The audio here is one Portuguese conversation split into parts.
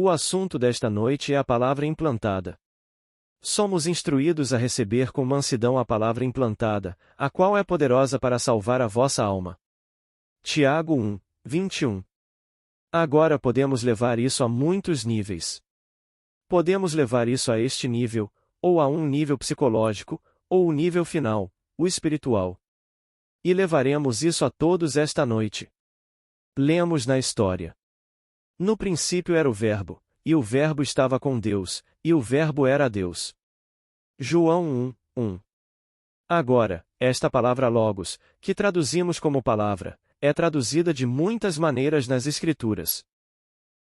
O assunto desta noite é a palavra implantada. Somos instruídos a receber com mansidão a palavra implantada, a qual é poderosa para salvar a vossa alma. Tiago 1, 21. Agora podemos levar isso a muitos níveis. Podemos levar isso a este nível, ou a um nível psicológico, ou o nível final, o espiritual. E levaremos isso a todos esta noite. Lemos na história. No princípio era o Verbo, e o Verbo estava com Deus, e o Verbo era Deus. João 1, 1. Agora, esta palavra logos, que traduzimos como palavra, é traduzida de muitas maneiras nas Escrituras.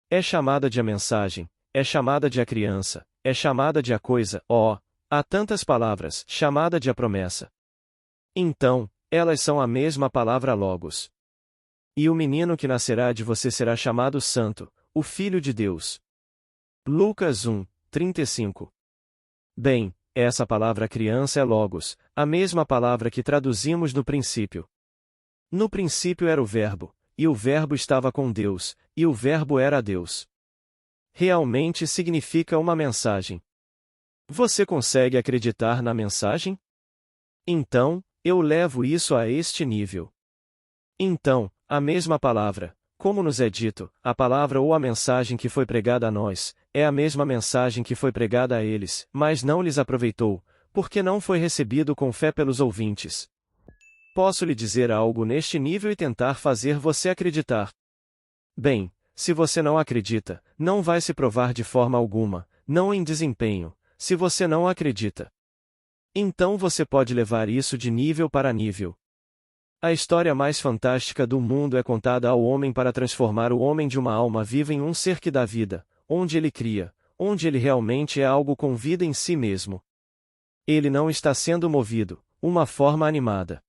É chamada de a mensagem, é chamada de a criança, é chamada de a coisa, há tantas palavras, chamada de a promessa. Então, elas são a mesma palavra logos. E o menino que nascerá de você será chamado Santo, o Filho de Deus. Lucas 1, 35. Bem, essa palavra criança é logos, a mesma palavra que traduzimos no princípio. No princípio era o Verbo, e o Verbo estava com Deus, e o Verbo era Deus. Realmente significa uma mensagem. Você consegue acreditar na mensagem? Então, eu levo isso a este nível. Então, a mesma palavra, como nos é dito, a palavra ou a mensagem que foi pregada a nós, é a mesma mensagem que foi pregada a eles, mas não lhes aproveitou, porque não foi recebido com fé pelos ouvintes. Posso lhe dizer algo neste nível e tentar fazer você acreditar. Bem, se você não acredita, não vai se provar de forma alguma, não em desempenho, se você não acredita. Então você pode levar isso de nível para nível. A história mais fantástica do mundo é contada ao homem para transformar o homem de uma alma viva em um ser que dá vida, onde ele cria, onde ele realmente é algo com vida em si mesmo. Ele não está sendo movido, uma forma animada.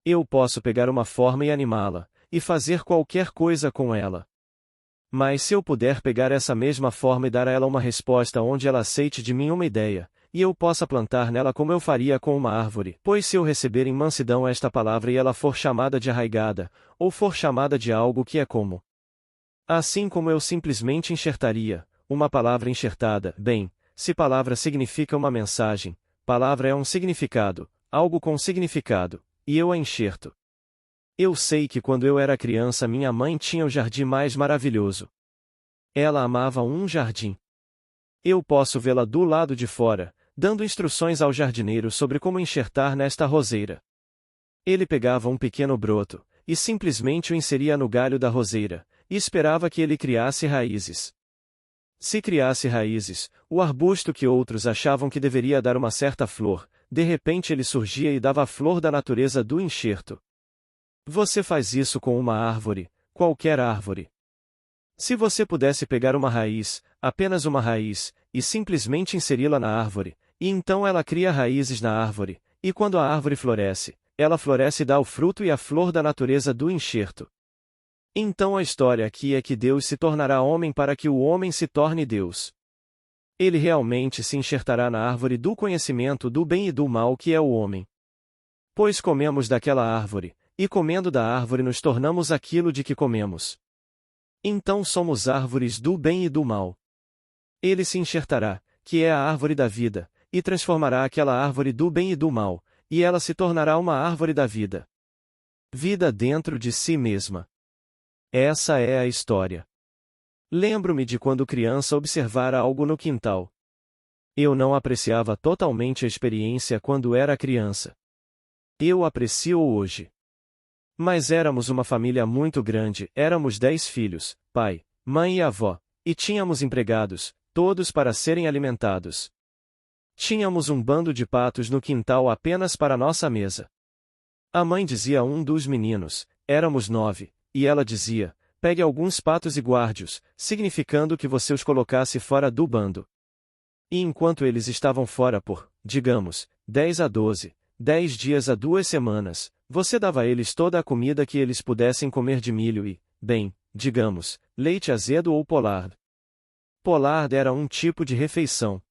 Eu posso pegar uma forma e animá-la, e fazer qualquer coisa com ela. Mas se eu puder pegar essa mesma forma e dar a ela uma resposta onde ela aceite de mim uma ideia, e eu possa plantar nela como eu faria com uma árvore, pois se eu receber em mansidão esta palavra e ela for chamada de arraigada, ou for chamada de algo que é como. Assim como eu simplesmente enxertaria, uma palavra enxertada, bem, se palavra significa uma mensagem, palavra é um significado, algo com significado, e eu a enxerto. Eu sei que quando eu era criança minha mãe tinha o jardim mais maravilhoso. Ela amava um jardim. Eu posso vê-la do lado de fora, dando instruções ao jardineiro sobre como enxertar nesta roseira. Ele pegava um pequeno broto, e simplesmente o inseria no galho da roseira, e esperava que ele criasse raízes. Se criasse raízes, o arbusto que outros achavam que deveria dar uma certa flor, de repente ele surgia e dava a flor da natureza do enxerto. Você faz isso com uma árvore, qualquer árvore. Se você pudesse pegar uma raiz, apenas uma raiz, e simplesmente inseri-la na árvore, e então ela cria raízes na árvore, e quando a árvore floresce, ela floresce e dá o fruto e a flor da natureza do enxerto. Então a história aqui é que Deus se tornará homem para que o homem se torne Deus. Ele realmente se enxertará na árvore do conhecimento do bem e do mal que é o homem. Pois comemos daquela árvore, e comendo da árvore nos tornamos aquilo de que comemos. Então somos árvores do bem e do mal. Ele se enxertará, que é a árvore da vida, e transformará aquela árvore do bem e do mal, e ela se tornará uma árvore da vida. Vida dentro de si mesma. Essa é a história. Lembro-me de quando criança observara algo no quintal. Eu não apreciava totalmente a experiência quando era criança. Eu aprecio hoje. Mas éramos uma família muito grande, éramos 10 filhos, pai, mãe e avó, e tínhamos empregados, todos para serem alimentados. Tínhamos um bando de patos no quintal apenas para nossa mesa. A mãe dizia a um dos meninos, éramos 9, e ela dizia, pegue alguns patos e guarde-os, significando que você os colocasse fora do bando. E enquanto eles estavam fora por, digamos, 10 a 12, 10 dias a 2 semanas, você dava a eles toda a comida que eles pudessem comer de milho e, bem, digamos, leite azedo ou pollard. Pollard era um tipo de refeição.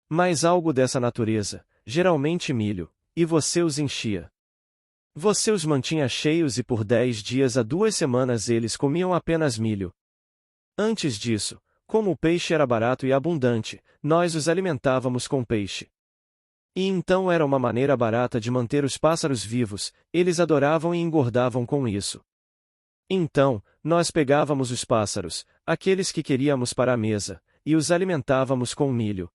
Mas algo dessa natureza, geralmente milho, e você os enchia. Você os mantinha cheios e por 10 dias a 2 semanas eles comiam apenas milho. Antes disso, Como o peixe era barato e abundante, nós os alimentávamos com peixe. E então era uma maneira barata de manter os pássaros vivos, eles adoravam e engordavam com isso. Então, nós pegávamos os pássaros, aqueles que queríamos para a mesa, e os alimentávamos com milho.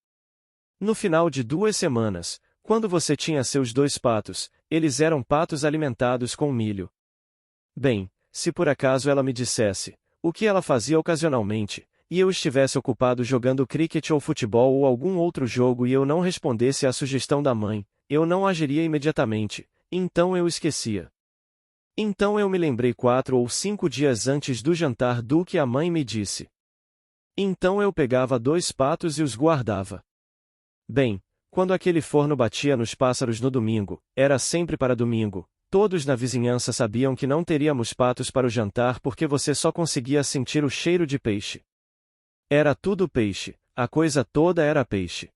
No final de 2 semanas, quando você tinha seus 2 patos, eles eram patos alimentados com milho. Bem, se por acaso ela me dissesse o que ela fazia ocasionalmente, e eu estivesse ocupado jogando cricket ou futebol ou algum outro jogo e eu não respondesse à sugestão da mãe, eu não agiria imediatamente, então eu esquecia. Então eu me lembrei 4 ou 5 dias antes do jantar do que a mãe me disse. Então eu pegava 2 patos e os guardava. Bem, quando aquele forno batia nos pássaros no domingo, era sempre para domingo. Todos na vizinhança sabiam que não teríamos patos para o jantar porque você só conseguia sentir o cheiro de peixe. Era tudo peixe, a coisa toda era peixe.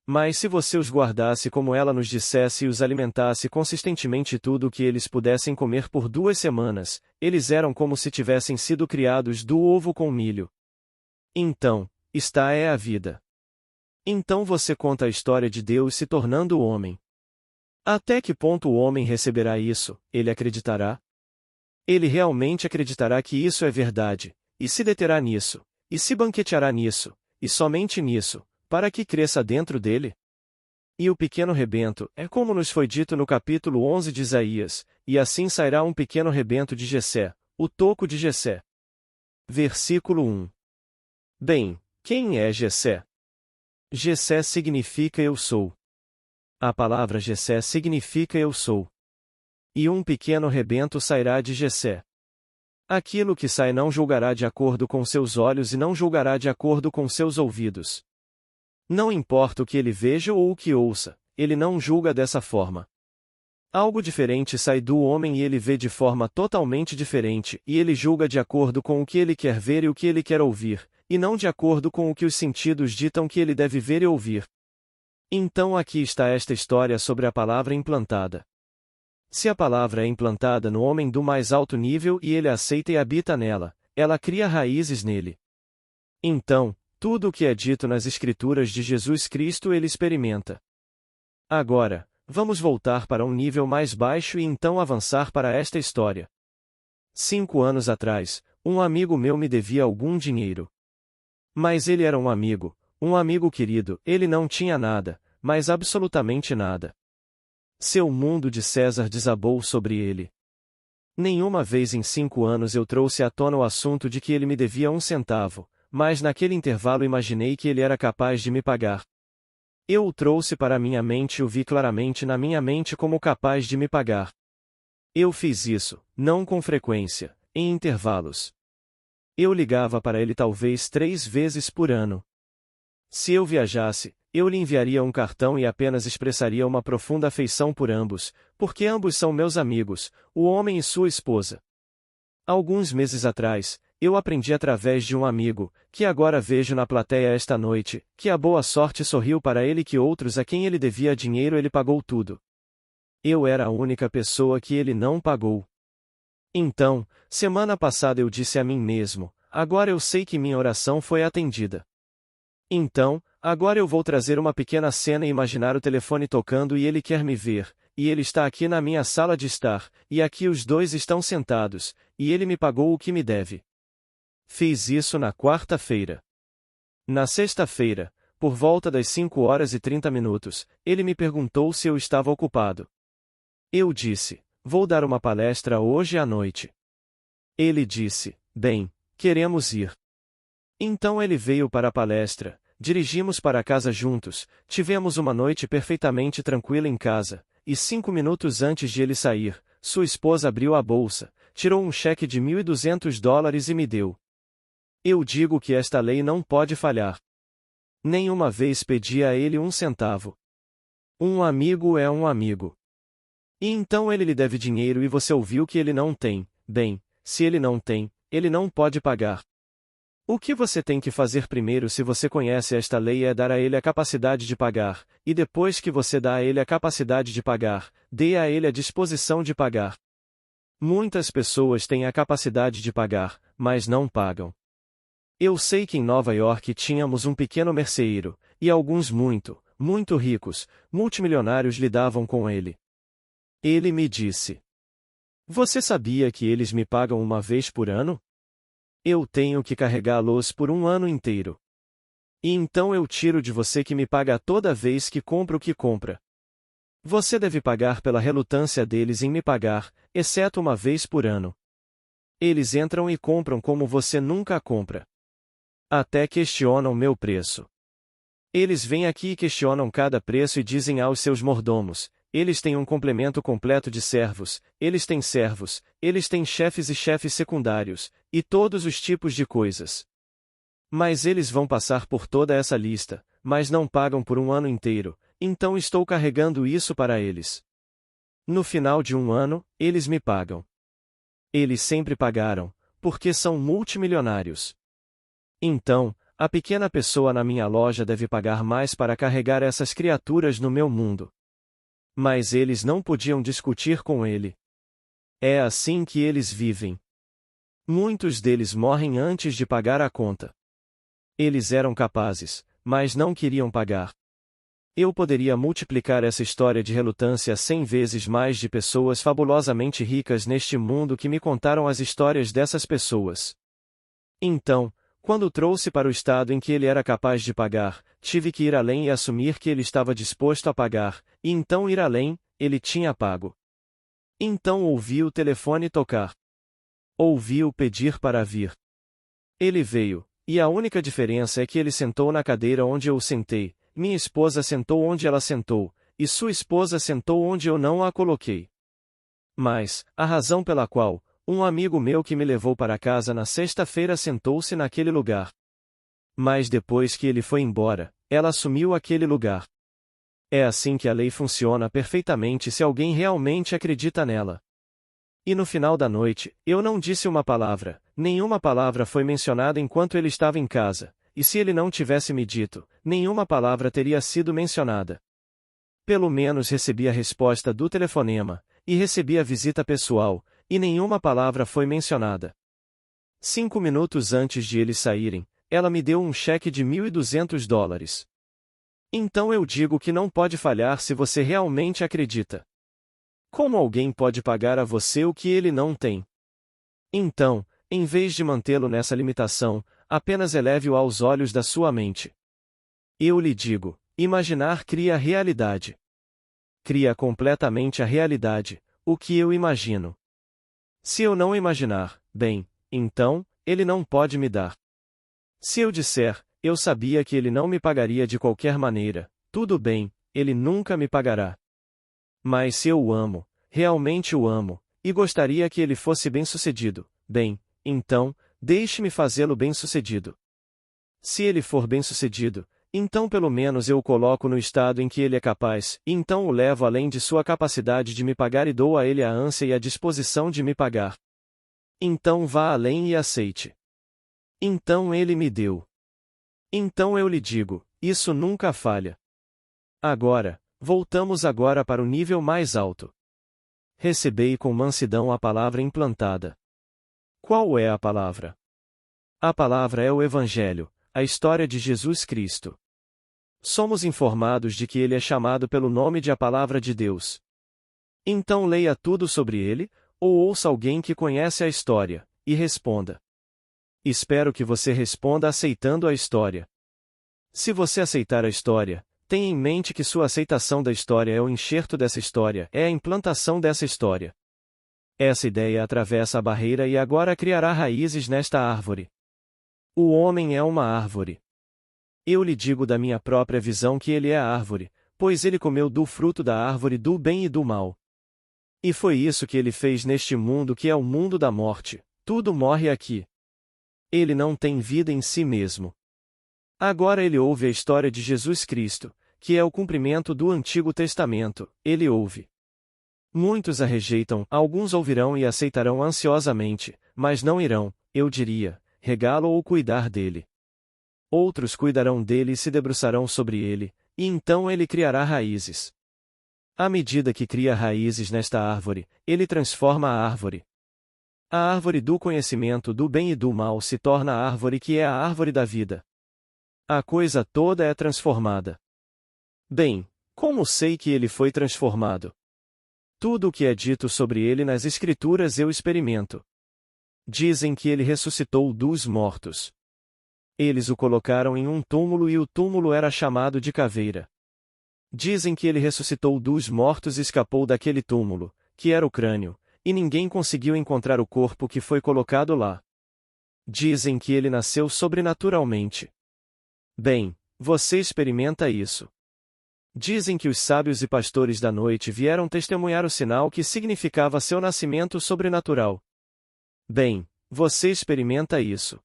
Mas se você os guardasse como ela nos dissesse e os alimentasse consistentemente tudo o que eles pudessem comer por 2 semanas, eles eram como se tivessem sido criados do ovo com milho. Então, esta é a vida. Então você conta a história de Deus se tornando o homem. Até que ponto o homem receberá isso? Ele acreditará? Ele realmente acreditará que isso é verdade, e se deterá nisso, e se banqueteará nisso, e somente nisso, para que cresça dentro dele? E o pequeno rebento, é como nos foi dito no capítulo 11 de Isaías, e assim sairá um pequeno rebento de Jessé, o toco de Jessé. Versículo 1. Bem, quem é Jessé? Jessé significa eu sou. A palavra Jessé significa eu sou. E um pequeno rebento sairá de Jessé. Aquilo que sai não julgará de acordo com seus olhos e não julgará de acordo com seus ouvidos. Não importa o que ele veja ou o que ouça, ele não julga dessa forma. Algo diferente sai do homem e ele vê de forma totalmente diferente, e ele julga de acordo com o que ele quer ver e o que ele quer ouvir, e não de acordo com o que os sentidos ditam que ele deve ver e ouvir. Então aqui está esta história sobre a palavra implantada. Se a palavra é implantada no homem do mais alto nível e ele aceita e habita nela, ela cria raízes nele. Então, tudo o que é dito nas Escrituras de Jesus Cristo ele experimenta. Agora, vamos voltar para um nível mais baixo e então avançar para esta história. 5 anos atrás, um amigo meu me devia algum dinheiro. Mas ele era um amigo querido, ele não tinha nada, mas absolutamente nada. Seu mundo de César desabou sobre ele. Nenhuma vez em 5 anos eu trouxe à tona o assunto de que ele me devia 1 centavo, mas naquele intervalo imaginei que ele era capaz de me pagar. Eu o trouxe para minha mente e o vi claramente na minha mente como capaz de me pagar. Eu fiz isso, não com frequência, em intervalos. Eu ligava para ele talvez 3 vezes por ano. Se eu viajasse, eu lhe enviaria um cartão e apenas expressaria uma profunda afeição por ambos, porque ambos são meus amigos, o homem e sua esposa. Alguns meses atrás, eu aprendi através de um amigo, que agora vejo na plateia esta noite, que a boa sorte sorriu para ele e que outros a quem ele devia dinheiro ele pagou tudo. Eu era a única pessoa que ele não pagou. Então, semana passada eu disse a mim mesmo, agora eu sei que minha oração foi atendida. Então, agora eu vou trazer uma pequena cena e imaginar o telefone tocando e ele quer me ver, e ele está aqui na minha sala de estar, e aqui os dois estão sentados, e ele me pagou o que me deve. Fiz isso na quarta-feira. Na sexta-feira, por volta das 5h30, ele me perguntou se eu estava ocupado. Eu disse, vou dar uma palestra hoje à noite. Ele disse, bem, queremos ir. Então ele veio para a palestra, dirigimos para casa juntos, tivemos uma noite perfeitamente tranquila em casa, e 5 minutos antes de ele sair, sua esposa abriu a bolsa, tirou um cheque de $1.200 e me deu. Eu digo que esta lei não pode falhar. Nenhuma vez pedi a ele 1 centavo. Um amigo é um amigo. E então ele lhe deve dinheiro e você ouviu que ele não tem, bem, se ele não tem, ele não pode pagar. O que você tem que fazer primeiro se você conhece esta lei é dar a ele a capacidade de pagar, e depois que você dá a ele a capacidade de pagar, dê a ele a disposição de pagar. Muitas pessoas têm a capacidade de pagar, mas não pagam. Eu sei que em Nova York tínhamos um pequeno merceeiro, e alguns muito ricos, multimilionários lidavam com ele. Ele me disse: Você sabia que eles me pagam uma vez por ano? Eu tenho que carregá-los por um ano inteiro. E então eu tiro de você que me paga toda vez que compra o que compra. Você deve pagar pela relutância deles em me pagar, exceto uma vez por ano. Eles entram e compram como você nunca compra. Até questionam meu preço. Eles vêm aqui e questionam cada preço e dizem aos seus mordomos: eles têm um complemento completo de servos, eles têm chefes e chefes secundários, e todos os tipos de coisas. Mas eles vão passar por toda essa lista, mas não pagam por um ano inteiro, então estou carregando isso para eles. No final de um ano, eles me pagam. Eles sempre pagaram, porque são multimilionários. Então, a pequena pessoa na minha loja deve pagar mais para carregar essas criaturas no meu mundo. Mas eles não podiam discutir com ele. É assim que eles vivem. Muitos deles morrem antes de pagar a conta. Eles eram capazes, mas não queriam pagar. Eu poderia multiplicar essa história de relutância 100 vezes mais de pessoas fabulosamente ricas neste mundo que me contaram as histórias dessas pessoas. Então, quando trouxe para o estado em que ele era capaz de pagar, tive que ir além e assumir que ele estava disposto a pagar, e então ir além, ele tinha pago. Então ouvi o telefone tocar. Ouvi-o pedir para vir. Ele veio, e a única diferença é que ele sentou na cadeira onde eu sentei, minha esposa sentou onde ela sentou, e sua esposa sentou onde eu não a coloquei. Mas, a razão pela qual, um amigo meu que me levou para casa na sexta-feira sentou-se naquele lugar. Mas depois que ele foi embora, ela assumiu aquele lugar. É assim que a lei funciona perfeitamente se alguém realmente acredita nela. E no final da noite, eu não disse uma palavra, nenhuma palavra foi mencionada enquanto ele estava em casa, e se ele não tivesse me dito, nenhuma palavra teria sido mencionada. Pelo menos recebi a resposta do telefonema, e recebi a visita pessoal, e nenhuma palavra foi mencionada. 5 minutos antes de eles saírem, ela me deu um cheque de $1.200. Então eu digo que não pode falhar se você realmente acredita. Como alguém pode pagar a você o que ele não tem? Então, em vez de mantê-lo nessa limitação, apenas eleve-o aos olhos da sua mente. Eu lhe digo, imaginar cria a realidade. Cria completamente a realidade, o que eu imagino. Se eu não imaginar, bem, então, ele não pode me dar. Se eu disser, eu sabia que ele não me pagaria de qualquer maneira, tudo bem, ele nunca me pagará. Mas se eu o amo, realmente o amo, e gostaria que ele fosse bem-sucedido, bem, então, deixe-me fazê-lo bem-sucedido. Se ele for bem-sucedido, então pelo menos eu o coloco no estado em que ele é capaz, e então o levo além de sua capacidade de me pagar e dou a ele a ânsia e a disposição de me pagar. Então vá além e aceite. Então ele me deu. Então eu lhe digo, isso nunca falha. Agora, voltamos agora para o nível mais alto. Recebei com mansidão a palavra implantada. Qual é a palavra? A palavra é o Evangelho, a história de Jesus Cristo. Somos informados de que ele é chamado pelo nome de a Palavra de Deus. Então leia tudo sobre ele, ou ouça alguém que conhece a história, e responda. Espero que você responda aceitando a história. Se você aceitar a história, tenha em mente que sua aceitação da história é o enxerto dessa história, é a implantação dessa história. Essa ideia atravessa a barreira e agora criará raízes nesta árvore. O homem é uma árvore. Eu lhe digo da minha própria visão que ele é a árvore, pois ele comeu do fruto da árvore do bem e do mal. E foi isso que ele fez neste mundo que é o mundo da morte, tudo morre aqui. Ele não tem vida em si mesmo. Agora ele ouve a história de Jesus Cristo, que é o cumprimento do Antigo Testamento, ele ouve. Muitos a rejeitam, alguns ouvirão e aceitarão ansiosamente, mas não irão, eu diria, regá-lo ou cuidar dele. Outros cuidarão dele e se debruçarão sobre ele, e então ele criará raízes. À medida que cria raízes nesta árvore, ele transforma a árvore. A árvore do conhecimento do bem e do mal se torna a árvore que é a árvore da vida. A coisa toda é transformada. Bem, como sei que ele foi transformado? Tudo o que é dito sobre ele nas Escrituras eu experimento. Dizem que ele ressuscitou dos mortos. Eles o colocaram em um túmulo e o túmulo era chamado de caveira. Dizem que ele ressuscitou dos mortos e escapou daquele túmulo, que era o crânio, e ninguém conseguiu encontrar o corpo que foi colocado lá. Dizem que ele nasceu sobrenaturalmente. Bem, você experimenta isso. Dizem que os sábios e pastores da noite vieram testemunhar o sinal que significava seu nascimento sobrenatural. Bem, você experimenta isso.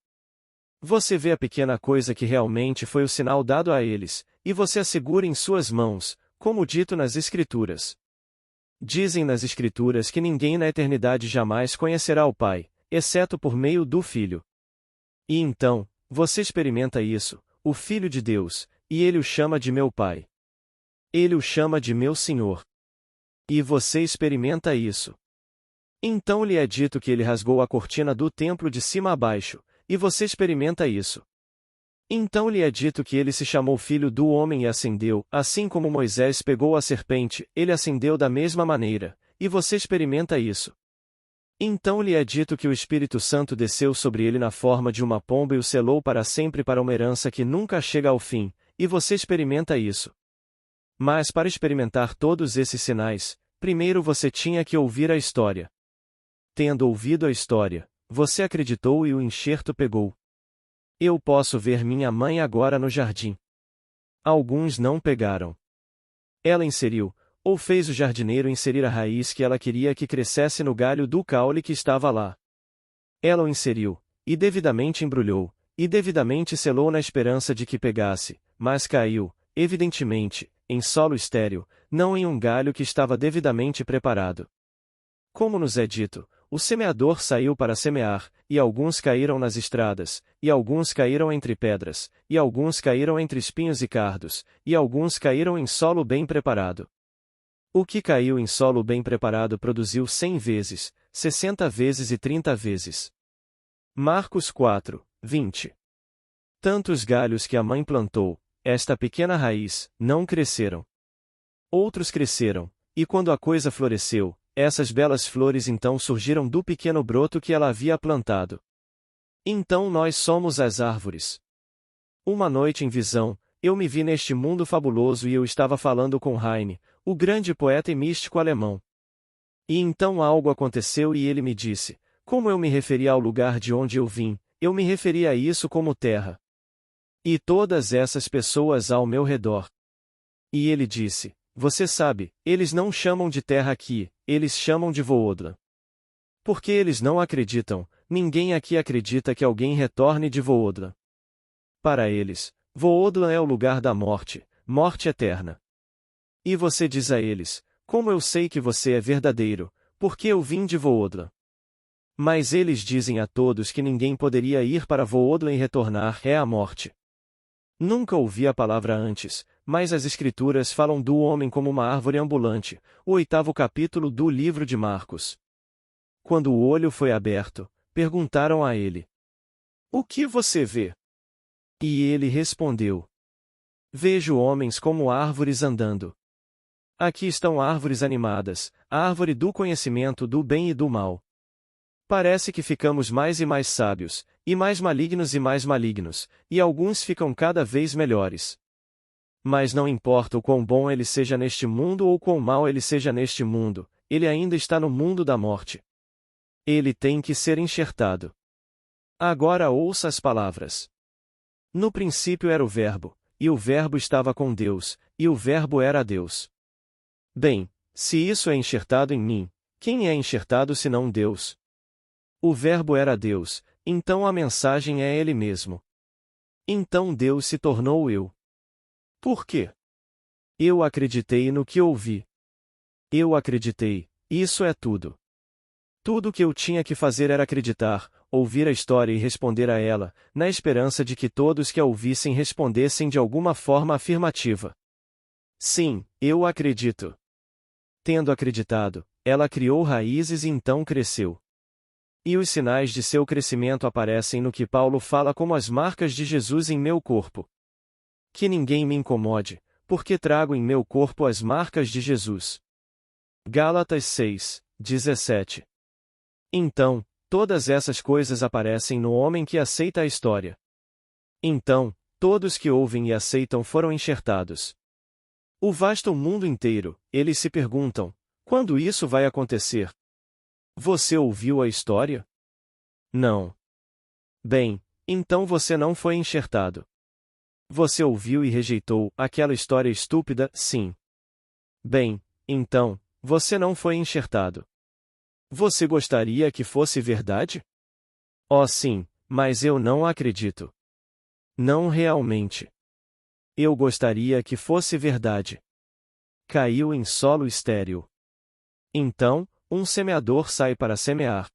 Você vê a pequena coisa que realmente foi o sinal dado a eles, e você a segura em suas mãos, como dito nas Escrituras. Dizem nas Escrituras que ninguém na eternidade jamais conhecerá o Pai, exceto por meio do Filho. E então, você experimenta isso, o Filho de Deus, e ele o chama de meu Pai. Ele o chama de meu Senhor. E você experimenta isso. Então lhe é dito que ele rasgou a cortina do templo de cima a baixo, e você experimenta isso. Então lhe é dito que ele se chamou Filho do Homem e ascendeu, assim como Moisés pegou a serpente, ele ascendeu da mesma maneira, e você experimenta isso. Então lhe é dito que o Espírito Santo desceu sobre ele na forma de uma pomba e o selou para sempre para uma herança que nunca chega ao fim, e você experimenta isso. Mas para experimentar todos esses sinais, primeiro você tinha que ouvir a história. Tendo ouvido a história, você acreditou e o enxerto pegou. Eu posso ver minha mãe agora no jardim. Alguns não pegaram. Ela inseriu, ou fez o jardineiro inserir a raiz que ela queria que crescesse no galho do caule que estava lá. Ela o inseriu, e devidamente embrulhou, e devidamente selou na esperança de que pegasse, mas caiu, evidentemente, em solo estéril, não em um galho que estava devidamente preparado. Como nos é dito, o semeador saiu para semear, e alguns caíram nas estradas, e alguns caíram entre pedras, e alguns caíram entre espinhos e cardos, e alguns caíram em solo bem preparado. O que caiu em solo bem preparado produziu 100 vezes, 60 vezes e 30 vezes. Marcos 4, 20. Tantos galhos que a mãe plantou, esta pequena raiz, não cresceram. Outros cresceram, e quando a coisa floresceu, essas belas flores então surgiram do pequeno broto que ela havia plantado. Então nós somos as árvores. Uma noite em visão, eu me vi neste mundo fabuloso e eu estava falando com Heine, o grande poeta e místico alemão. E então algo aconteceu e ele me disse, como eu me referia ao lugar de onde eu vim, eu me referia a isso como terra. E todas essas pessoas ao meu redor. E ele disse, você sabe, eles não chamam de terra aqui, eles chamam de Voodla. Porque eles não acreditam, ninguém aqui acredita que alguém retorne de Voodla. Para eles, Voodla é o lugar da morte, morte eterna. E você diz a eles, como eu sei que você é verdadeiro, porque eu vim de Voodla. Mas eles dizem a todos que ninguém poderia ir para Voodla e retornar é a morte. Nunca ouvi a palavra antes, mas as Escrituras falam do homem como uma árvore ambulante, o 8º capítulo do livro de Marcos. Quando o olho foi aberto, perguntaram a ele: o que você vê? E ele respondeu: vejo homens como árvores andando. Aqui estão árvores animadas, a árvore do conhecimento do bem e do mal. Parece que ficamos mais e mais sábios, e mais malignos, e alguns ficam cada vez melhores. Mas não importa o quão bom ele seja neste mundo ou quão mal ele seja neste mundo, ele ainda está no mundo da morte. Ele tem que ser enxertado. Agora ouça as palavras. No princípio era o Verbo, e o Verbo estava com Deus, e o Verbo era Deus. Bem, se isso é enxertado em mim, quem é enxertado senão Deus? O Verbo era Deus, então a mensagem é Ele mesmo. Então Deus se tornou eu. Por quê? Eu acreditei no que ouvi. Eu acreditei, isso é tudo. Tudo o que eu tinha que fazer era acreditar, ouvir a história e responder a ela, na esperança de que todos que a ouvissem respondessem de alguma forma afirmativa. Sim, eu acredito. Tendo acreditado, ela criou raízes e então cresceu. E os sinais de seu crescimento aparecem no que Paulo fala como as marcas de Jesus em meu corpo. Que ninguém me incomode, porque trago em meu corpo as marcas de Jesus. Gálatas 6, 17. Então, todas essas coisas aparecem no homem que aceita a história. Então, todos que ouvem e aceitam foram enxertados. O vasto mundo inteiro, eles se perguntam: quando isso vai acontecer? Você ouviu a história? Não. Bem, então você não foi enxertado. Você ouviu e rejeitou aquela história estúpida, sim. Bem, então, você não foi enxertado. Você gostaria que fosse verdade? Oh, sim, mas eu não acredito. Não realmente. Eu gostaria que fosse verdade. Caiu em solo estéril. Então, um semeador sai para semear.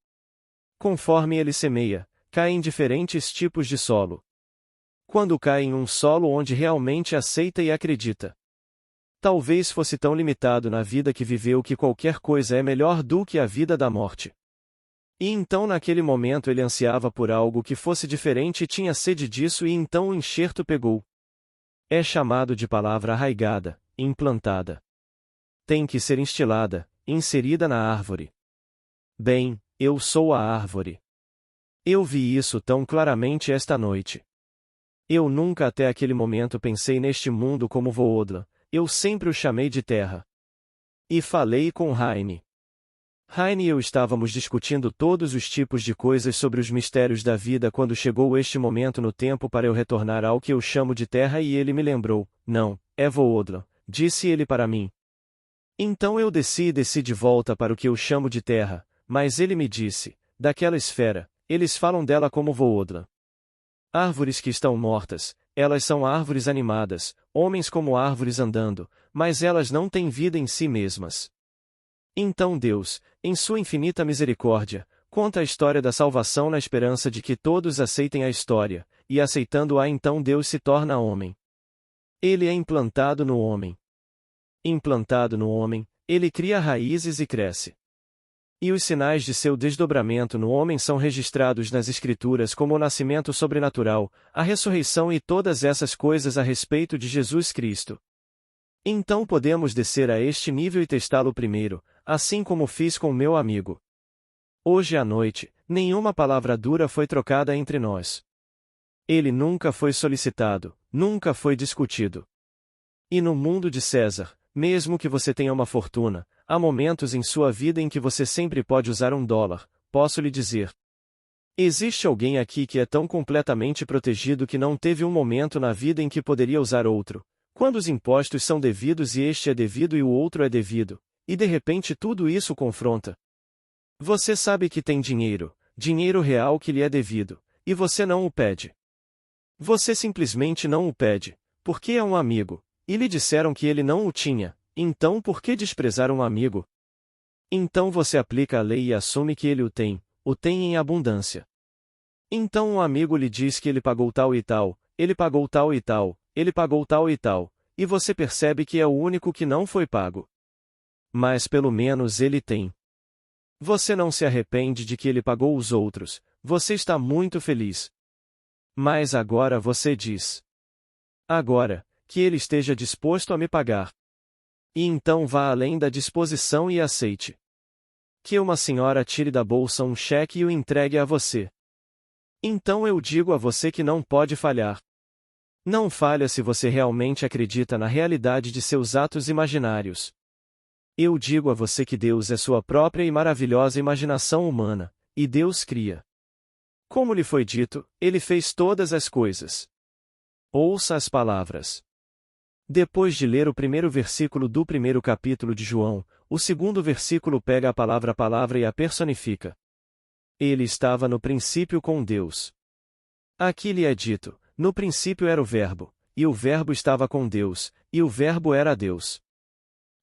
Conforme ele semeia, cai em diferentes tipos de solo. Quando cai em um solo onde realmente aceita e acredita, talvez fosse tão limitado na vida que viveu que qualquer coisa é melhor do que a vida da morte. E então naquele momento ele ansiava por algo que fosse diferente e tinha sede disso e então o enxerto pegou. É chamado de palavra arraigada, implantada. Tem que ser instilada, inserida na árvore. Bem, eu sou a árvore. Eu vi isso tão claramente esta noite. Eu nunca até aquele momento pensei neste mundo como Voodla, eu sempre o chamei de terra. E falei com Heine. Heine e eu estávamos discutindo todos os tipos de coisas sobre os mistérios da vida quando chegou este momento no tempo para eu retornar ao que eu chamo de terra e ele me lembrou: não, é Voodla, disse ele para mim. Então eu desci de volta para o que eu chamo de terra, mas ele me disse: daquela esfera, eles falam dela como Voodla. Árvores que estão mortas, elas são árvores animadas, homens como árvores andando, mas elas não têm vida em si mesmas. Então Deus, em sua infinita misericórdia, conta a história da salvação na esperança de que todos aceitem a história, e aceitando-a então Deus se torna homem. Ele é implantado no homem. Implantado no homem, ele cria raízes e cresce. E os sinais de seu desdobramento no homem são registrados nas Escrituras como o nascimento sobrenatural, a ressurreição e todas essas coisas a respeito de Jesus Cristo. Então podemos descer a este nível e testá-lo primeiro, assim como fiz com meu amigo. Hoje à noite, nenhuma palavra dura foi trocada entre nós. Ele nunca foi solicitado, nunca foi discutido. E no mundo de César, mesmo que você tenha uma fortuna, há momentos em sua vida em que você sempre pode usar $1, posso lhe dizer. Existe alguém aqui que é tão completamente protegido que não teve um momento na vida em que poderia usar outro, quando os impostos são devidos e este é devido e o outro é devido, e de repente tudo isso confronta. Você sabe que tem dinheiro, dinheiro real que lhe é devido, e você não o pede. Você simplesmente não o pede, porque é um amigo, e lhe disseram que ele não o tinha, então por que desprezar um amigo? Então você aplica a lei e assume que ele o tem em abundância. Então um amigo lhe diz que ele pagou tal e tal, ele pagou tal e tal, ele pagou tal e tal, e você percebe que é o único que não foi pago. Mas pelo menos ele tem. Você não se arrepende de que ele pagou os outros, você está muito feliz. Mas agora você diz: agora, que ele esteja disposto a me pagar. E então vá além da disposição e aceite. Que uma senhora tire da bolsa um cheque e o entregue a você. Então eu digo a você que não pode falhar. Não falha se você realmente acredita na realidade de seus atos imaginários. Eu digo a você que Deus é sua própria e maravilhosa imaginação humana, e Deus cria. Como lhe foi dito, ele fez todas as coisas. Ouça as palavras. Depois de ler o primeiro versículo do primeiro capítulo de João, o segundo versículo pega a palavra e a personifica. Ele estava no princípio com Deus. Aqui lhe é dito: no princípio era o Verbo, e o Verbo estava com Deus, e o Verbo era Deus.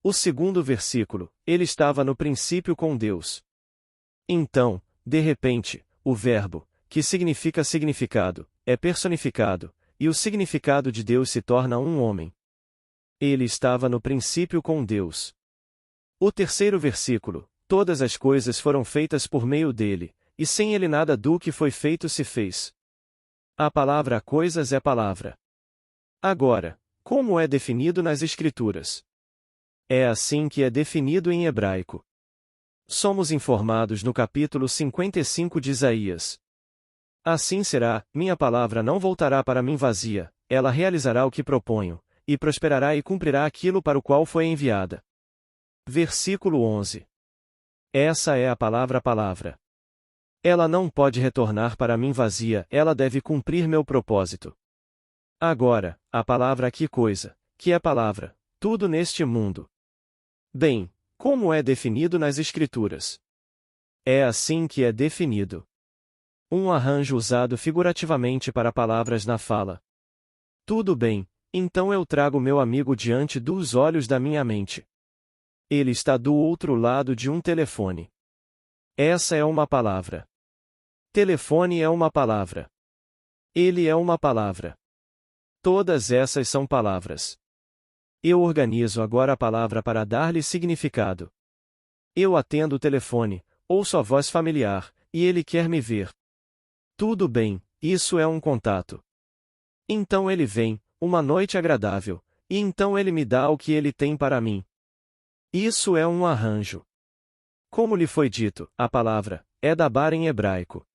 O segundo versículo: ele estava no princípio com Deus. Então, de repente, o Verbo, que significa significado, é personificado, e o significado de Deus se torna um homem. Ele estava no princípio com Deus. O terceiro versículo: todas as coisas foram feitas por meio dele, e sem ele nada do que foi feito se fez. A palavra coisas é palavra. Agora, como é definido nas Escrituras? É assim que é definido em hebraico. Somos informados no capítulo 55 de Isaías. Assim será, minha palavra não voltará para mim vazia, ela realizará o que proponho, e prosperará e cumprirá aquilo para o qual foi enviada. Versículo 11. Essa é a palavra. Ela não pode retornar para mim vazia, ela deve cumprir meu propósito. Agora, a palavra que coisa, que é palavra, tudo neste mundo. Bem, como é definido nas Escrituras? É assim que é definido. Um arranjo usado figurativamente para palavras na fala. Tudo bem, então eu trago meu amigo diante dos olhos da minha mente. Ele está do outro lado de um telefone. Essa é uma palavra. Telefone é uma palavra. Ele é uma palavra. Todas essas são palavras. Eu organizo agora a palavra para dar-lhe significado. Eu atendo o telefone, ouço a voz familiar, e ele quer me ver. Tudo bem, isso é um contato. Então ele vem, uma noite agradável, e então ele me dá o que ele tem para mim. Isso é um arranjo. Como lhe foi dito, a palavra é dabar em hebraico.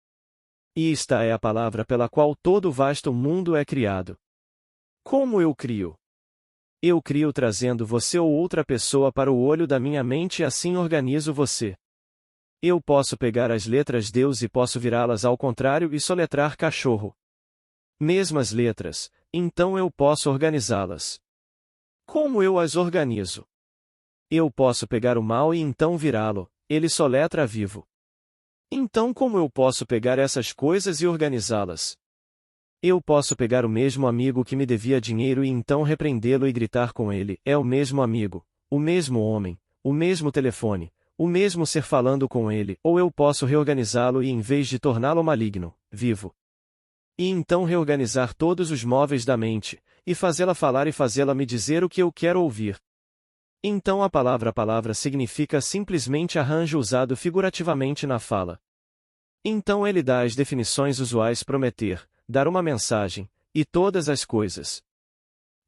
E esta é a palavra pela qual todo o vasto mundo é criado. Como eu crio? Eu crio trazendo você ou outra pessoa para o olho da minha mente e assim organizo você. Eu posso pegar as letras Deus e posso virá-las ao contrário e soletrar cachorro. Mesmas letras, então eu posso organizá-las. Como eu as organizo? Eu posso pegar o mal e então virá-lo, ele soletra vivo. Então como eu posso pegar essas coisas e organizá-las? Eu posso pegar o mesmo amigo que me devia dinheiro e então repreendê-lo e gritar com ele, é o mesmo amigo, o mesmo homem, o mesmo telefone, o mesmo ser falando com ele, ou eu posso reorganizá-lo e em vez de torná-lo maligno, vivo. E então reorganizar todos os móveis da mente, e fazê-la falar e fazê-la me dizer o que eu quero ouvir. Então a palavra significa simplesmente arranjo usado figurativamente na fala. Então ele dá as definições usuais prometer, dar uma mensagem, e todas as coisas.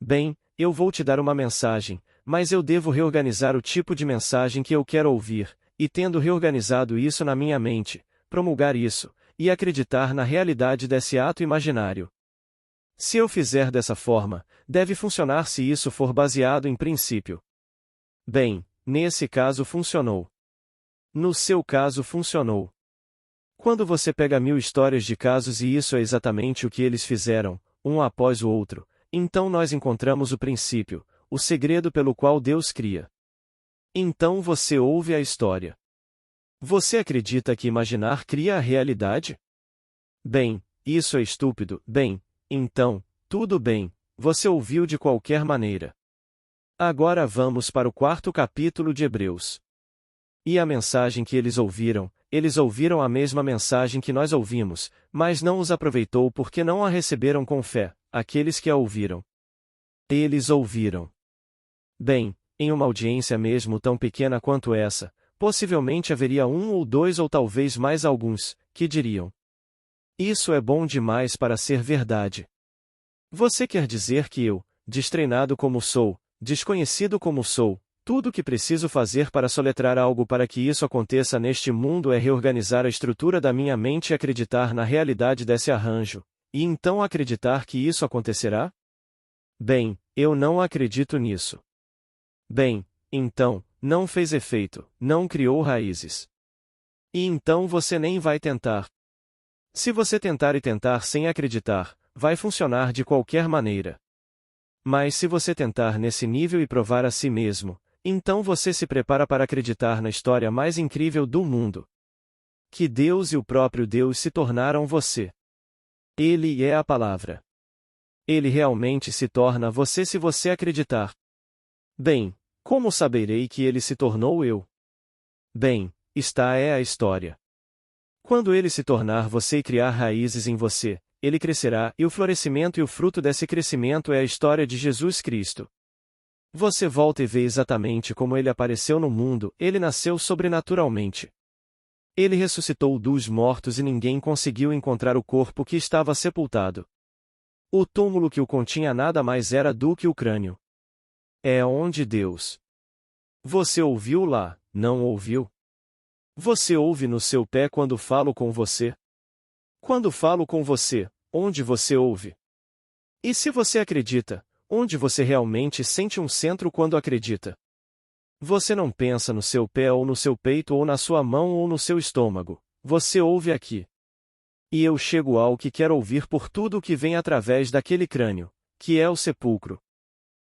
Bem, eu vou te dar uma mensagem, mas eu devo reorganizar o tipo de mensagem que eu quero ouvir, e tendo reorganizado isso na minha mente, promulgar isso, e acreditar na realidade desse ato imaginário. Se eu fizer dessa forma, deve funcionar se isso for baseado em princípio. Bem, nesse caso funcionou. No seu caso funcionou. Quando você pega 1000 histórias de casos e isso é exatamente o que eles fizeram, um após o outro, então nós encontramos o princípio, o segredo pelo qual Deus cria. Então você ouve a história. Você acredita que imaginar cria a realidade? Bem, isso é estúpido. Bem, então, tudo bem, você ouviu de qualquer maneira. Agora vamos para o 4º capítulo de Hebreus. E a mensagem que eles ouviram a mesma mensagem que nós ouvimos, mas não os aproveitou porque não a receberam com fé, aqueles que a ouviram. Eles ouviram. Bem, em uma audiência mesmo tão pequena quanto essa, possivelmente haveria um ou dois ou talvez mais alguns, que diriam: isso é bom demais para ser verdade. Você quer dizer que eu, destreinado como sou, desconhecido como sou, tudo o que preciso fazer para soletrar algo para que isso aconteça neste mundo é reorganizar a estrutura da minha mente e acreditar na realidade desse arranjo, e então acreditar que isso acontecerá? Bem, eu não acredito nisso. Bem, então, não fez efeito, não criou raízes. E então você nem vai tentar. Se você tentar e tentar sem acreditar, vai funcionar de qualquer maneira. Mas se você tentar nesse nível e provar a si mesmo, então você se prepara para acreditar na história mais incrível do mundo. Que Deus e o próprio Deus se tornaram você. Ele é a palavra. Ele realmente se torna você se você acreditar. Bem, como saberei que ele se tornou eu? Bem, esta é a história. Quando ele se tornar você e criar raízes em você, ele crescerá, e o florescimento e o fruto desse crescimento é a história de Jesus Cristo. Você volta e vê exatamente como ele apareceu no mundo, ele nasceu sobrenaturalmente. Ele ressuscitou dos mortos e ninguém conseguiu encontrar o corpo que estava sepultado. O túmulo que o continha nada mais era do que o crânio. É onde Deus. Você ouviu lá, não ouviu? Você ouve no seu pé quando falo com você? Quando falo com você, onde você ouve? E se você acredita, onde você realmente sente um centro quando acredita? Você não pensa no seu pé ou no seu peito ou na sua mão ou no seu estômago, você ouve aqui. E eu chego ao que quero ouvir por tudo o que vem através daquele crânio, que é o sepulcro.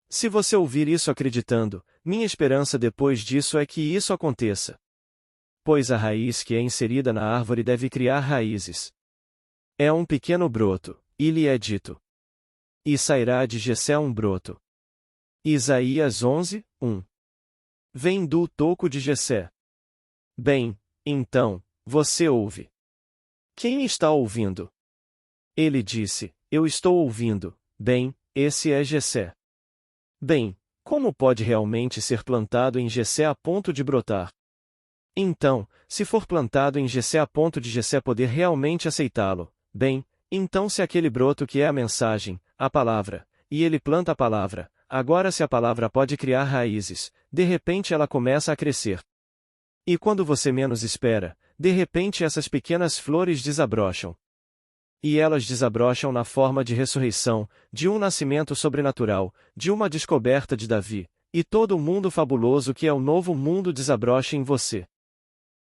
Se você ouvir isso acreditando, minha esperança depois disso é que isso aconteça. Pois a raiz que é inserida na árvore deve criar raízes. É um pequeno broto, e lhe é dito. E sairá de Jessé um broto. Isaías 11, 1. Vem do toco de Jessé. Bem, então, você ouve. Quem está ouvindo? Ele disse, eu estou ouvindo. Bem, esse é Jessé. Bem, como pode realmente ser plantado em Jessé a ponto de brotar? Então, se for plantado em Jessé a ponto de Jessé poder realmente aceitá-lo, bem, então se aquele broto que é a mensagem, a palavra, e ele planta a palavra, agora se a palavra pode criar raízes, de repente ela começa a crescer. E quando você menos espera, de repente essas pequenas flores desabrocham. E elas desabrocham na forma de ressurreição, de um nascimento sobrenatural, de uma descoberta de Davi, e todo o mundo fabuloso que é o novo mundo desabrocha em você.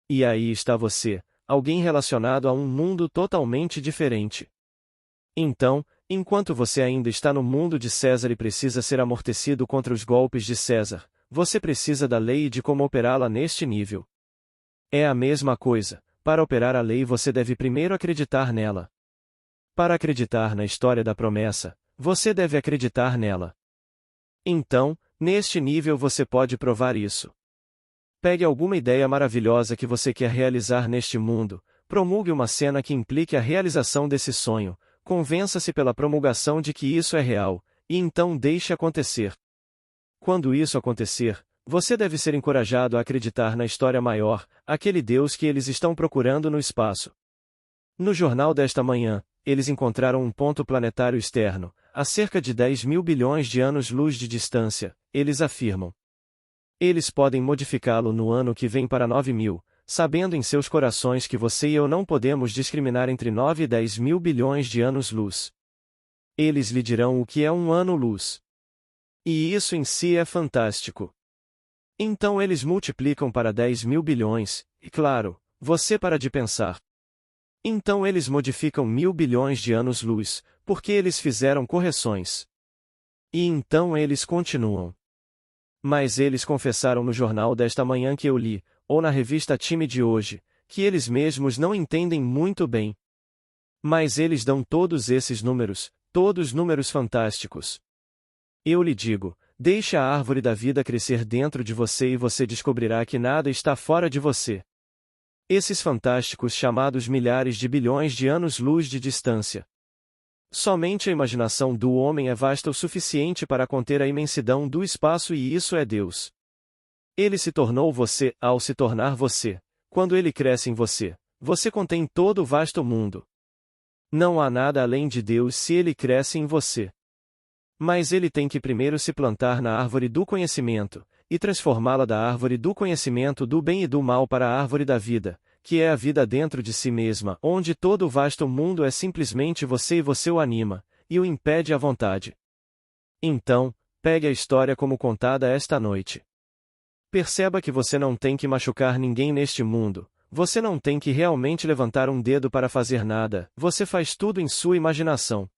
E aí está você, alguém relacionado a um mundo totalmente diferente. Então, enquanto você ainda está no mundo de César e precisa ser amortecido contra os golpes de César, você precisa da lei e de como operá-la neste nível. É a mesma coisa, para operar a lei você deve primeiro acreditar nela. Para acreditar na história da promessa, você deve acreditar nela. Então, neste nível você pode provar isso. Pegue alguma ideia maravilhosa que você quer realizar neste mundo, promulgue uma cena que implique a realização desse sonho, convença-se pela promulgação de que isso é real, e então deixe acontecer. Quando isso acontecer, você deve ser encorajado a acreditar na história maior, aquele Deus que eles estão procurando no espaço. No jornal desta manhã, eles encontraram um ponto planetário externo, a cerca de 10 mil bilhões de anos-luz de distância, eles afirmam. Eles podem modificá-lo no ano que vem para 9.000, sabendo em seus corações que você e eu não podemos discriminar entre 9 e 10 mil bilhões de anos-luz. Eles lhe dirão o que é um ano-luz. E isso em si é fantástico. Então eles multiplicam para 10 mil bilhões, e claro, você para de pensar. Então eles modificam 1.000 bilhões de anos-luz, porque eles fizeram correções. E então eles continuam. Mas eles confessaram no jornal desta manhã que eu li, ou na revista Time de hoje, que eles mesmos não entendem muito bem. Mas eles dão todos esses números, todos números fantásticos. Eu lhe digo, deixe a árvore da vida crescer dentro de você e você descobrirá que nada está fora de você. Esses fantásticos chamados milhares de bilhões de anos-luz de distância. Somente a imaginação do homem é vasta o suficiente para conter a imensidão do espaço e isso é Deus. Ele se tornou você ao se tornar você. Quando ele cresce em você, você contém todo o vasto mundo. Não há nada além de Deus se ele cresce em você. Mas ele tem que primeiro se plantar na árvore do conhecimento, e transformá-la da árvore do conhecimento do bem e do mal para a árvore da vida, que é a vida dentro de si mesma, onde todo o vasto mundo é simplesmente você e você o anima, e o impede à vontade. Então, pegue a história como contada esta noite. Perceba que você não tem que machucar ninguém neste mundo, você não tem que realmente levantar um dedo para fazer nada, você faz tudo em sua imaginação.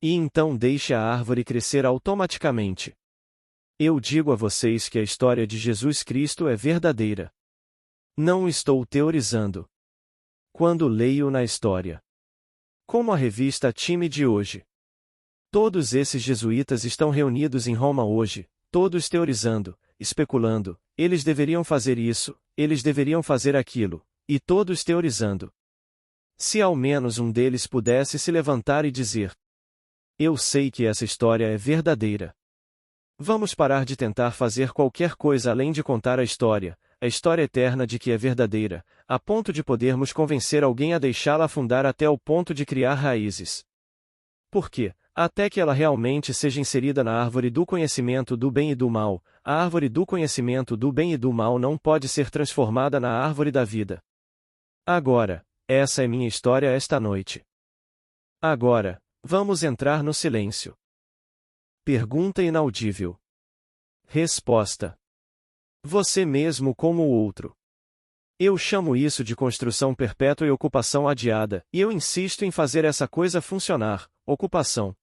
E então deixe a árvore crescer automaticamente. Eu digo a vocês que a história de Jesus Cristo é verdadeira. Não estou teorizando. Quando leio na história. Como a revista Time de hoje. Todos esses jesuítas estão reunidos em Roma hoje, todos teorizando, especulando, eles deveriam fazer isso, eles deveriam fazer aquilo, e todos teorizando. Se ao menos um deles pudesse se levantar e dizer: eu sei que essa história é verdadeira. Vamos parar de tentar fazer qualquer coisa além de contar a história, a história eterna de que é verdadeira, a ponto de podermos convencer alguém a deixá-la afundar até o ponto de criar raízes. Por quê? Até que ela realmente seja inserida na árvore do conhecimento do bem e do mal, a árvore do conhecimento do bem e do mal não pode ser transformada na árvore da vida. Agora, essa é minha história esta noite. Agora, vamos entrar no silêncio. Pergunta inaudível. Resposta. Você mesmo como o outro. Eu chamo isso de construção perpétua e ocupação adiada, e eu insisto em fazer essa coisa funcionar, ocupação.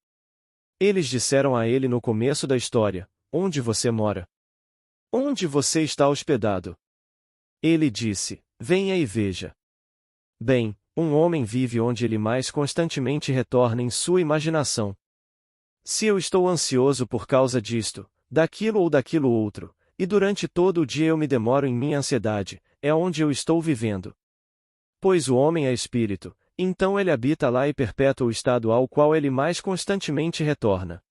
Eles disseram a ele no começo da história: onde você mora? Onde você está hospedado? Ele disse: venha e veja. Bem, um homem vive onde ele mais constantemente retorna em sua imaginação. Se eu estou ansioso por causa disto, daquilo ou daquilo outro, e durante todo o dia eu me demoro em minha ansiedade, é onde eu estou vivendo. Pois o homem é espírito, então ele habita lá e perpetua o estado ao qual ele mais constantemente retorna.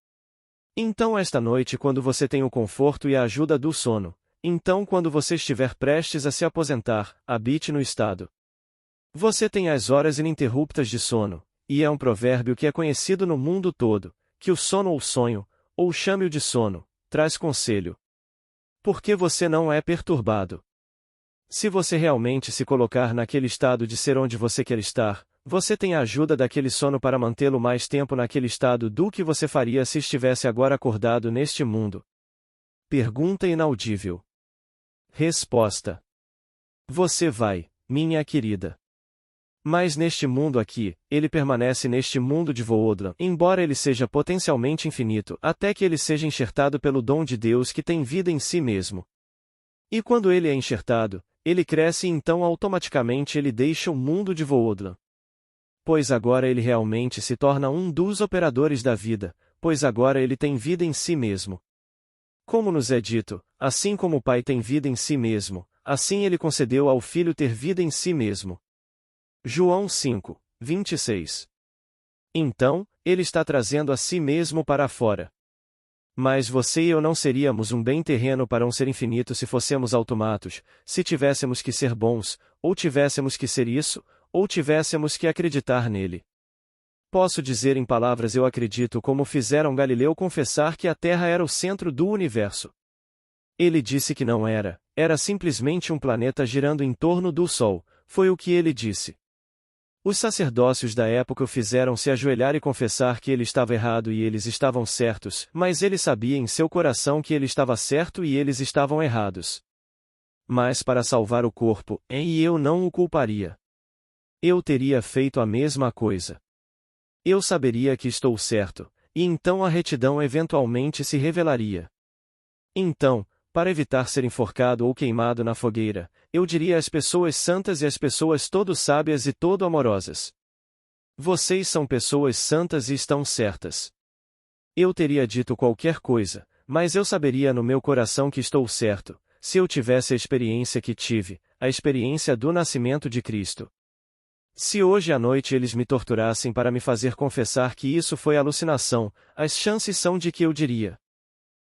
Então esta noite quando você tem o conforto e a ajuda do sono, então quando você estiver prestes a se aposentar, habite no estado. Você tem as horas ininterruptas de sono, e é um provérbio que é conhecido no mundo todo, que o sono ou sonho, ou chame-o de sono, traz conselho. Porque você não é perturbado. Se você realmente se colocar naquele estado de ser onde você quer estar, você tem a ajuda daquele sono para mantê-lo mais tempo naquele estado do que você faria se estivesse agora acordado neste mundo. Pergunta inaudível. Resposta. Você vai, minha querida. Mas neste mundo aqui, ele permanece neste mundo de Voodlan, embora ele seja potencialmente infinito, até que ele seja enxertado pelo dom de Deus que tem vida em si mesmo. E quando ele é enxertado, ele cresce e então automaticamente ele deixa o mundo de Voodlan. Pois agora ele realmente se torna um dos operadores da vida, pois agora ele tem vida em si mesmo. Como nos é dito, assim como o Pai tem vida em si mesmo, assim ele concedeu ao Filho ter vida em si mesmo. João 5, 26. Então, ele está trazendo a si mesmo para fora. Mas você e eu não seríamos um bem terreno para um ser infinito se fossemos automatos, se tivéssemos que ser bons, ou tivéssemos que ser isso, ou tivéssemos que acreditar nele. Posso dizer em palavras eu acredito como fizeram Galileu confessar que a Terra era o centro do universo. Ele disse que não era, era simplesmente um planeta girando em torno do Sol, foi o que ele disse. Os sacerdócios da época o fizeram se ajoelhar e confessar que ele estava errado e eles estavam certos, mas ele sabia em seu coração que ele estava certo e eles estavam errados. Mas para salvar o corpo, e eu não o culparia. Eu teria feito a mesma coisa. Eu saberia que estou certo, e então a retidão eventualmente se revelaria. Então, para evitar ser enforcado ou queimado na fogueira, eu diria às pessoas santas e às pessoas todo sábias e todo amorosas: vocês são pessoas santas e estão certas. Eu teria dito qualquer coisa, mas eu saberia no meu coração que estou certo, se eu tivesse a experiência que tive, a experiência do nascimento de Cristo. Se hoje à noite eles me torturassem para me fazer confessar que isso foi alucinação, as chances são de que eu diria: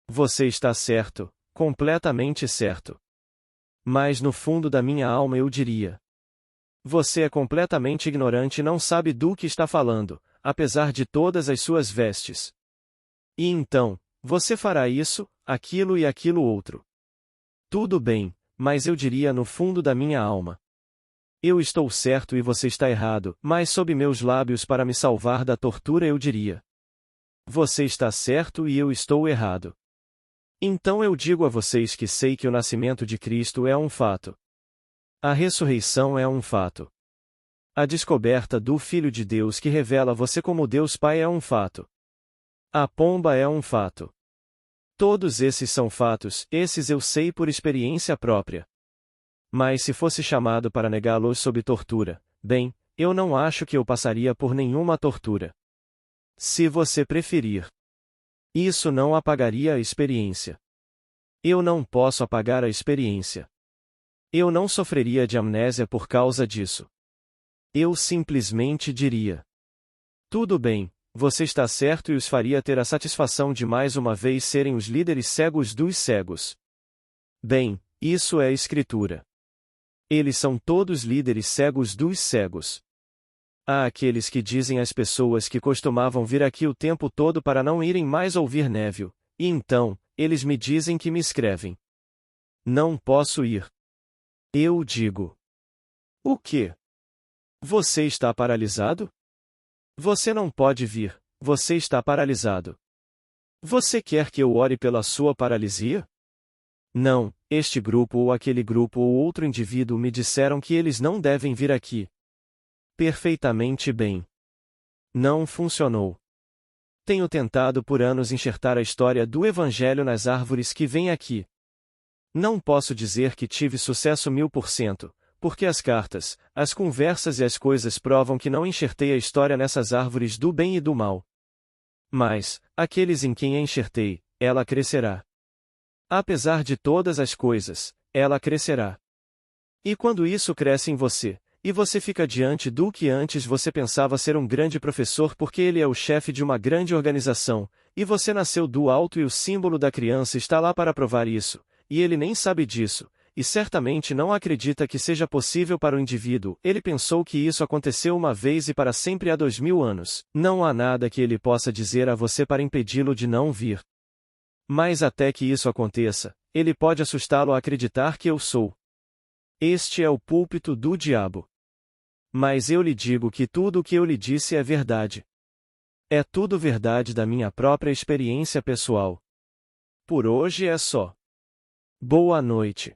você está certo, completamente certo. Mas no fundo da minha alma eu diria: você é completamente ignorante e não sabe do que está falando, apesar de todas as suas vestes. E então, você fará isso, aquilo e aquilo outro. Tudo bem, mas eu diria no fundo da minha alma: eu estou certo e você está errado, mas sob meus lábios para me salvar da tortura eu diria: você está certo e eu estou errado. Então eu digo a vocês que sei que o nascimento de Cristo é um fato. A ressurreição é um fato. A descoberta do Filho de Deus que revela você como Deus Pai é um fato. A pomba é um fato. Todos esses são fatos, esses eu sei por experiência própria. Mas se fosse chamado para negá-los sob tortura, bem, eu não acho que eu passaria por nenhuma tortura. Se você preferir. Isso não apagaria a experiência. Eu não posso apagar a experiência. Eu não sofreria de amnésia por causa disso. Eu simplesmente diria: tudo bem, você está certo e os faria ter a satisfação de mais uma vez serem os líderes cegos dos cegos. Bem, Isso é Escritura. Eles são todos líderes cegos dos cegos. Há aqueles que dizem às pessoas que costumavam vir aqui o tempo todo para não irem mais ouvir Neville, e então, eles me dizem que me escrevem. Não posso ir. Eu digo. O quê? Você está paralisado? Você não pode vir, você está paralisado. Você quer que eu ore pela sua paralisia? Não, este grupo ou aquele grupo ou outro indivíduo me disseram que eles não devem vir aqui. Perfeitamente bem. Não funcionou. Tenho tentado por anos enxertar a história do Evangelho nas árvores que vêm aqui. Não posso dizer que tive sucesso 1000%, porque as cartas, as conversas e as coisas provam que não enxertei a história nessas árvores do bem e do mal. Mas, aqueles em quem a enxertei, ela crescerá. Apesar de todas as coisas, ela crescerá. E quando isso cresce em você, e você fica diante do que antes você pensava ser um grande professor porque ele é o chefe de uma grande organização, e você nasceu do alto e o símbolo da criança está lá para provar isso, e ele nem sabe disso, e certamente não acredita que seja possível para o indivíduo, ele pensou que isso aconteceu uma vez e para sempre há 2000 anos, não há nada que ele possa dizer a você para impedi-lo de não vir. Mas até que isso aconteça, ele pode assustá-lo a acreditar que eu sou. Este é o púlpito do diabo. Mas eu lhe digo que tudo o que eu lhe disse é verdade. É tudo verdade da minha própria experiência pessoal. Por hoje é só. Boa noite.